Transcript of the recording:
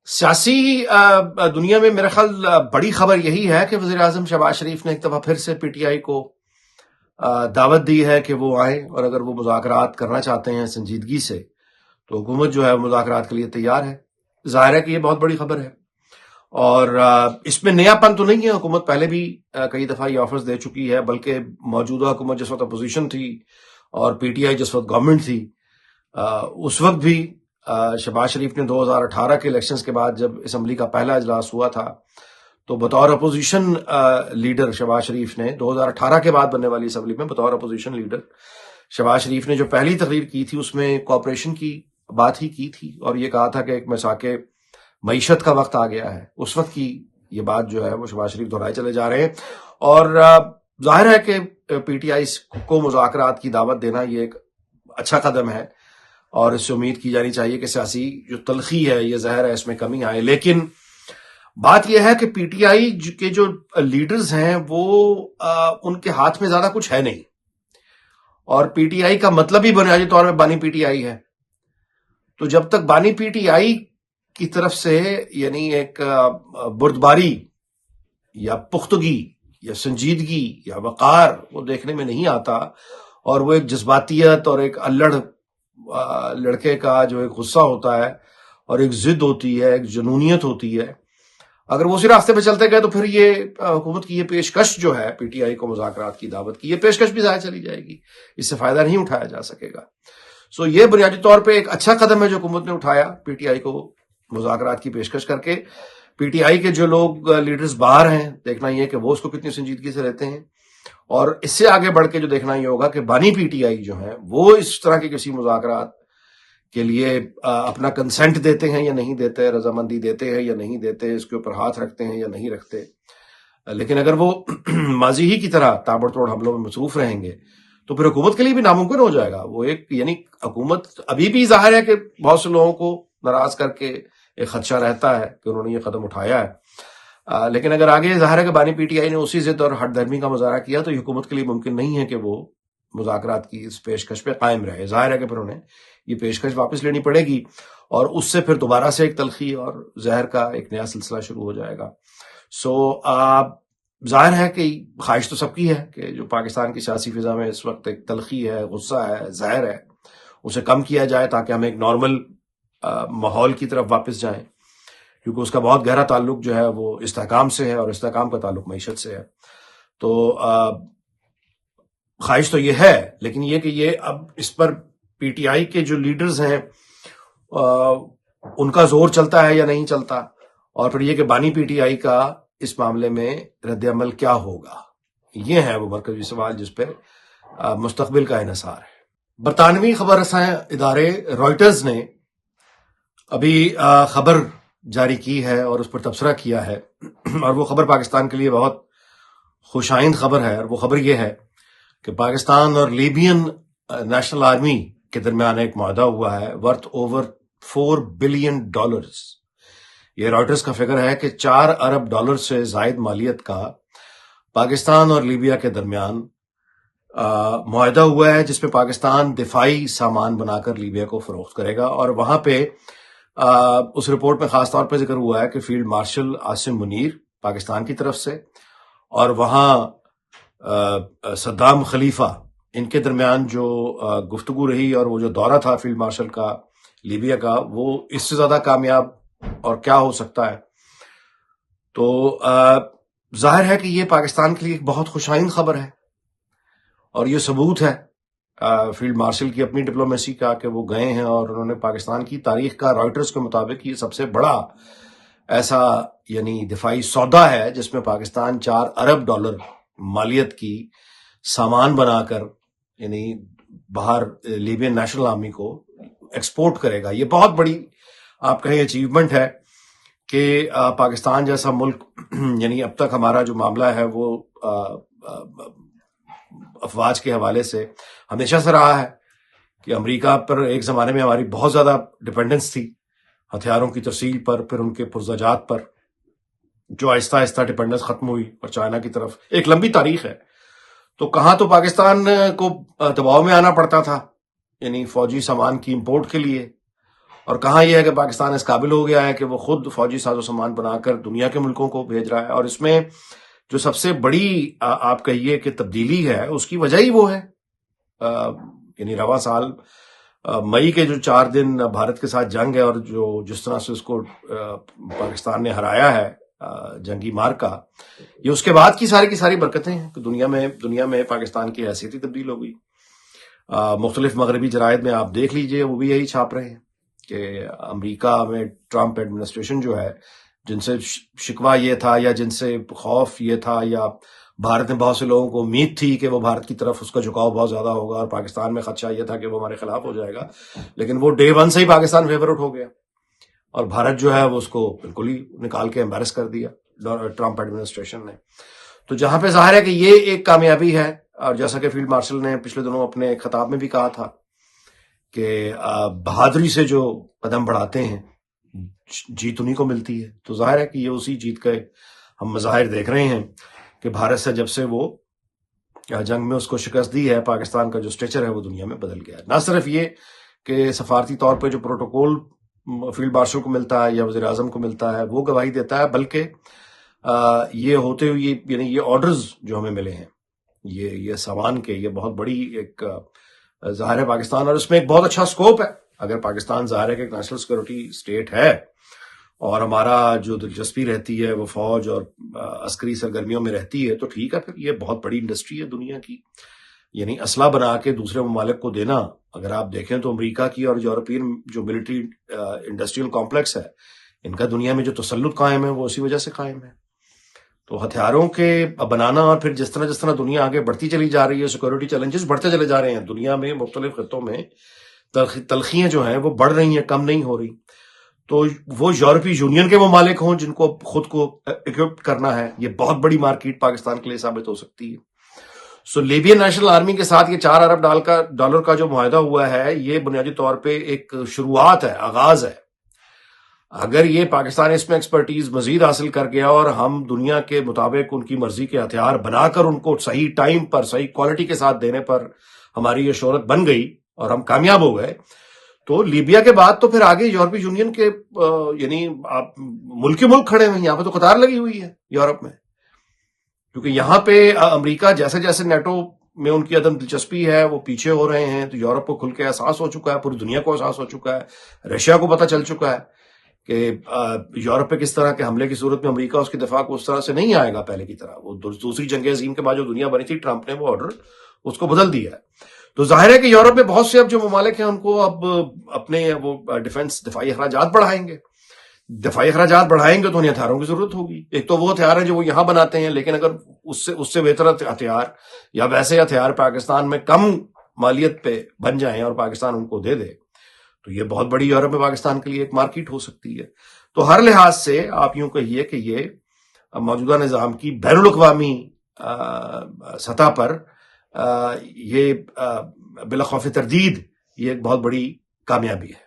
سیاسی دنیا میں میرا خیال بڑی خبر یہی ہے کہ وزیر اعظم شہباز شریف نے ایک دفعہ پھر سے پی ٹی آئی کو دعوت دی ہے کہ وہ آئیں، اور اگر وہ مذاکرات کرنا چاہتے ہیں سنجیدگی سے تو حکومت جو ہے مذاکرات کے لیے تیار ہے۔ ظاہر ہے کہ یہ بہت بڑی خبر ہے، اور اس میں نیا پن تو نہیں ہے۔ حکومت پہلے بھی کئی دفعہ یہ آفرز دے چکی ہے، بلکہ موجودہ حکومت جس وقت اپوزیشن تھی اور پی ٹی آئی جس وقت گورنمنٹ تھی، اس وقت بھی شہباز شریف نے 2018 کے الیکشنز کے بعد جب اسمبلی کا پہلا اجلاس ہوا تھا تو بطور اپوزیشن لیڈر شہباز شریف نے 2018 کے بعد بننے والی اسمبلی میں بطور اپوزیشن لیڈر شہباز شریف نے جو پہلی تقریر کی تھی اس میں کوآپریشن کی بات ہی کی تھی، اور یہ کہا تھا کہ ایک مساق معیشت کا وقت آ گیا ہے۔ اس وقت کی یہ بات جو ہے وہ شہباز شریف دہرائے چلے جا رہے ہیں، اور ظاہر ہے کہ پی ٹی آئی کو مذاکرات کی دعوت دینا یہ ایک اچھا قدم ہے، اور اس سے امید کی جانی چاہیے کہ سیاسی جو تلخی ہے، یہ زہر ہے، اس میں کمی آئے۔ لیکن بات یہ ہے کہ پی ٹی آئی کے جو لیڈرز ہیں وہ ان کے ہاتھ میں زیادہ کچھ ہے نہیں، اور پی ٹی آئی کا مطلب ہی بنیادی طور پہ بانی پی ٹی آئی ہے۔ تو جب تک بانی پی ٹی آئی کی طرف سے یعنی ایک بردباری یا پختگی یا سنجیدگی یا وقار وہ دیکھنے میں نہیں آتا، اور وہ ایک جذباتیت اور ایک لڑکے کا جو ایک غصہ ہوتا ہے اور ایک ضد ہوتی ہے، ایک جنونیت ہوتی ہے، اگر وہ اسی راستے پہ چلتے گئے تو پھر یہ حکومت کی یہ پیشکش جو ہے پی ٹی آئی کو مذاکرات کی دعوت کی، یہ پیشکش بھی ضائع چلی جائے گی، اس سے فائدہ نہیں اٹھایا جا سکے گا۔ سو یہ بنیادی طور پہ ایک اچھا قدم ہے جو حکومت نے اٹھایا پی ٹی آئی کو مذاکرات کی پیشکش کر کے۔ پی ٹی آئی کے جو لوگ لیڈرز باہر ہیں، دیکھنا یہ کہ وہ اس کو کتنی سنجیدگی سے لیتے ہیں، اور اس سے آگے بڑھ کے جو دیکھنا یہ ہوگا کہ بانی پی ٹی آئی جو ہیں وہ اس طرح کی کسی مذاکرات کے لیے اپنا کنسنٹ دیتے ہیں یا نہیں دیتے، رضامندی دیتے ہیں یا نہیں دیتے، اس کے اوپر ہاتھ رکھتے ہیں یا نہیں رکھتے۔ لیکن اگر وہ ماضی ہی کی طرح تابڑ توڑ حملوں میں مصروف رہیں گے تو پھر حکومت کے لیے بھی ناممکن ہو جائے گا۔ وہ ایک یعنی حکومت ابھی بھی ظاہر ہے کہ بہت سے لوگوں کو ناراض کر کے ایک خدشہ رہتا ہے کہ انہوں نے یہ قدم اٹھایا ہے، لیکن اگر آگے ظاہر ہے کہ بانی پی ٹی آئی نے اسی ضد اور ہٹ دھرمی کا مظاہرہ کیا تو یہ حکومت کے لیے ممکن نہیں ہے کہ وہ مذاکرات کی اس پیشکش پہ قائم رہے۔ ظاہر ہے کہ پھر انہیں یہ پیشکش واپس لینی پڑے گی، اور اس سے پھر دوبارہ سے ایک تلخی اور زہر کا ایک نیا سلسلہ شروع ہو جائے گا۔ سو ظاہر ہے کہ خواہش تو سب کی ہے کہ جو پاکستان کی سیاسی فضا میں اس وقت ایک تلخی ہے، غصہ ہے، زہر ہے، اسے کم کیا جائے تاکہ ہم ایک نارمل ماحول کی طرف واپس جائیں، کیونکہ اس کا بہت گہرا تعلق جو ہے وہ استحکام سے ہے، اور استحکام کا تعلق معیشت سے ہے۔ تو خواہش تو یہ ہے، لیکن یہ کہ یہ اب اس پر پی ٹی آئی کے جو لیڈرز ہیں ان کا زور چلتا ہے یا نہیں چلتا، اور پھر یہ کہ بانی پی ٹی آئی کا اس معاملے میں رد عمل کیا ہوگا، یہ ہے وہ مرکزی سوال جس پہ مستقبل کا انحصار ہے۔ برطانوی خبر رساں ادارے رائٹرز نے ابھی خبر جاری کی ہے اور اس پر تبصرہ کیا ہے، اور وہ خبر پاکستان کے لیے بہت خوش آئند خبر ہے، اور وہ خبر یہ ہے کہ پاکستان اور لیبین نیشنل آرمی کے درمیان ایک معاہدہ ہوا ہے ورتھ اوور $4 بلین۔ یہ رائٹرز کا فگر ہے کہ $4 ارب سے زائد مالیت کا پاکستان اور لیبیا کے درمیان معاہدہ ہوا ہے، جس پہ پاکستان دفاعی سامان بنا کر لیبیا کو فروخت کرے گا، اور وہاں پہ اس رپورٹ میں خاص طور پہ ذکر ہوا ہے کہ فیلڈ مارشل عاصم منیر پاکستان کی طرف سے، اور وہاں صدام خلیفہ ان کے درمیان جو گفتگو رہی اور وہ جو دورہ تھا فیلڈ مارشل کا لیبیا کا، وہ اس سے زیادہ کامیاب اور کیا ہو سکتا ہے۔ تو ظاہر ہے کہ یہ پاکستان کے لیے ایک بہت خوش آئند خبر ہے، اور یہ ثبوت ہے فیلڈ مارشل کی اپنی ڈپلومیسی کا کہ وہ گئے ہیں اور انہوں نے پاکستان کی تاریخ کا رائٹرز کے مطابق یہ سب سے بڑا ایسا یعنی دفاعی سودا ہے جس میں پاکستان $4 ارب مالیت کی سامان بنا کر یعنی باہر لیبین نیشنل آرمی کو ایکسپورٹ کرے گا۔ یہ بہت بڑی آپ کہیں اچیومنٹ ہے کہ پاکستان جیسا ملک یعنی اب تک ہمارا جو معاملہ ہے وہ افواج کے حوالے سے ہمیشہ سے رہا ہے کہ امریکہ پر ایک زمانے میں ہماری بہت زیادہ ڈیپینڈنس تھی، ہتھیاروں کی ترسیل پر، پھر ان کے پرزجات پر، جو آہستہ آہستہ ڈیپینڈنس ختم ہوئی اور چائنا کی طرف ایک لمبی تاریخ ہے۔ تو کہاں تو پاکستان کو دباؤ میں آنا پڑتا تھا یعنی فوجی سامان کی امپورٹ کے لیے، اور کہاں یہ ہے کہ پاکستان اس قابل ہو گیا ہے کہ وہ خود فوجی ساز و سامان بنا کر دنیا کے ملکوں کو بھیج رہا ہے. اور اس میں جو سب سے بڑی آپ کہیے کہ تبدیلی ہے اس کی وجہ ہی وہ ہے. یعنی رواں سال مئی کے جو 4 دن بھارت کے ساتھ جنگ ہے اور جس طرح سے اس کو پاکستان نے ہرایا ہے جنگی مار کا، یہ اس کے بعد کی ساری برکتیں ہیں کہ دنیا میں پاکستان کی حیثیت ہی تبدیل ہو گئی. مختلف مغربی جرائد میں آپ دیکھ لیجئے وہ بھی یہی چھاپ رہے ہیں کہ امریکہ میں ٹرمپ ایڈمنسٹریشن جو ہے، جن سے شکوہ یہ تھا یا جن سے خوف یہ تھا یا بھارت میں بہت سے لوگوں کو امید تھی کہ وہ بھارت کی طرف اس کا جھکاؤ بہت زیادہ ہوگا اور پاکستان میں خدشہ یہ تھا کہ وہ ہمارے خلاف ہو جائے گا، لیکن وہ ڈے 1 سے ہی پاکستان فیورٹ ہو گیا اور بھارت جو ہے وہ اس کو بالکل ہی نکال کے امبیرس کر دیا ٹرمپ ایڈمنسٹریشن نے. تو جہاں پہ ظاہر ہے کہ یہ ایک کامیابی ہے، اور جیسا کہ فیلڈ مارشل نے پچھلے دنوں اپنے خطاب میں بھی کہا تھا کہ بہادری سے جو قدم بڑھاتے ہیں جیت انہیں کو ملتی ہے. تو ظاہر ہے کہ یہ اسی جیت کے ہم مظاہر دیکھ رہے ہیں کہ بھارت سے جب سے وہ جنگ میں اس کو شکست دی ہے، پاکستان کا جو اسٹیچر ہے وہ دنیا میں بدل گیا ہے. نہ صرف یہ کہ سفارتی طور پہ جو پروٹوکول فیلڈ مارشل کو ملتا ہے یا وزیر اعظم کو ملتا ہے وہ گواہی دیتا ہے، بلکہ یہ ہوتے ہوئے یعنی یہ آرڈرز جو ہمیں ملے ہیں یہ سامان کے، یہ بہت بڑی ایک ظاہر ہے پاکستان، اور اس میں ایک بہت اچھا سکوپ ہے. اگر پاکستان ظاہر ہے کہ ایک نیشنل سیکورٹی اسٹیٹ ہے اور ہمارا جو دلچسپی رہتی ہے وہ فوج اور عسکری سرگرمیوں میں رہتی ہے، تو ٹھیک ہے، پھر یہ بہت بڑی انڈسٹری ہے دنیا کی. یعنی اسلحہ بنا کے دوسرے ممالک کو دینا، اگر آپ دیکھیں تو امریکہ کی اور یورپین جو ملٹری انڈسٹریل کمپلیکس ہے، ان کا دنیا میں جو تسلط قائم ہے وہ اسی وجہ سے قائم ہے. تو ہتھیاروں کے بنانا اور پھر جس طرح دنیا آگے بڑھتی چلی جا رہی ہے، سیکورٹی چیلنجز بڑھتے چلے جا رہے ہیں دنیا میں، مختلف خطوں میں تلخیاں جو ہیں وہ بڑھ رہی ہیں، کم نہیں ہو رہی. تو وہ یورپی یونین کے ممالک ہوں جن کو خود کو اکوپڈ کرنا ہے، یہ بہت بڑی مارکیٹ پاکستان کے لیے ثابت ہو سکتی ہے. سو لیبین نیشنل آرمی کے ساتھ یہ 4 ارب ڈالر کا جو معاہدہ ہوا ہے، یہ بنیادی طور پہ ایک شروعات ہے، آغاز ہے. اگر یہ پاکستان اس میں ایکسپرٹیز مزید حاصل کر گیا اور ہم دنیا کے مطابق ان کی مرضی کے ہتھیار بنا کر ان کو صحیح ٹائم پر صحیح کوالٹی کے ساتھ دینے پر ہماری یہ شہرت بن گئی اور ہم کامیاب ہو گئے، تو لیبیا کے بعد تو پھر آگے یورپی یونین کے یعنی آپ ملک کھڑے ہیں. یہاں پہ تو قطار لگی ہوئی ہے یورپ میں، کیونکہ یہاں پہ امریکہ جیسے جیسے نیٹو میں ان کی عدم دلچسپی ہے وہ پیچھے ہو رہے ہیں، تو یورپ کو کھل کے احساس ہو چکا ہے، پوری دنیا کو احساس ہو چکا ہے، رشیا کو پتہ چل چکا ہے کہ یورپ پہ کس طرح کے حملے کی صورت میں امریکہ اس کی دفاع کو اس طرح سے نہیں آئے گا پہلے کی طرح. وہ دوسری جنگ عظیم کے بعد جو دنیا بنی تھی، ٹرمپ نے وہ آرڈر اس کو بدل دیا ہے. تو ظاہر ہے کہ یورپ میں بہت سے اب جو ممالک ہیں ان کو اب اپنے وہ دفاعی اخراجات بڑھائیں گے. دفاعی اخراجات بڑھائیں گے تو انہیں ہتھیاروں کی ضرورت ہوگی. ایک تو وہ ہتھیار ہیں جو وہ یہاں بناتے ہیں، لیکن اگر اس سے بہتر ہتھیار یا ویسے ہتھیار پاکستان میں کم مالیت پہ بن جائیں اور پاکستان ان کو دے دے، تو یہ بہت بڑی یورپ میں پاکستان کے لیے ایک مارکیٹ ہو سکتی ہے. تو ہر لحاظ سے آپ یوں کہیے کہ یہ موجودہ نظام کی بین الاقوامی سطح پر یہ بلا خوف تردید یہ ایک بہت بڑی کامیابی ہے.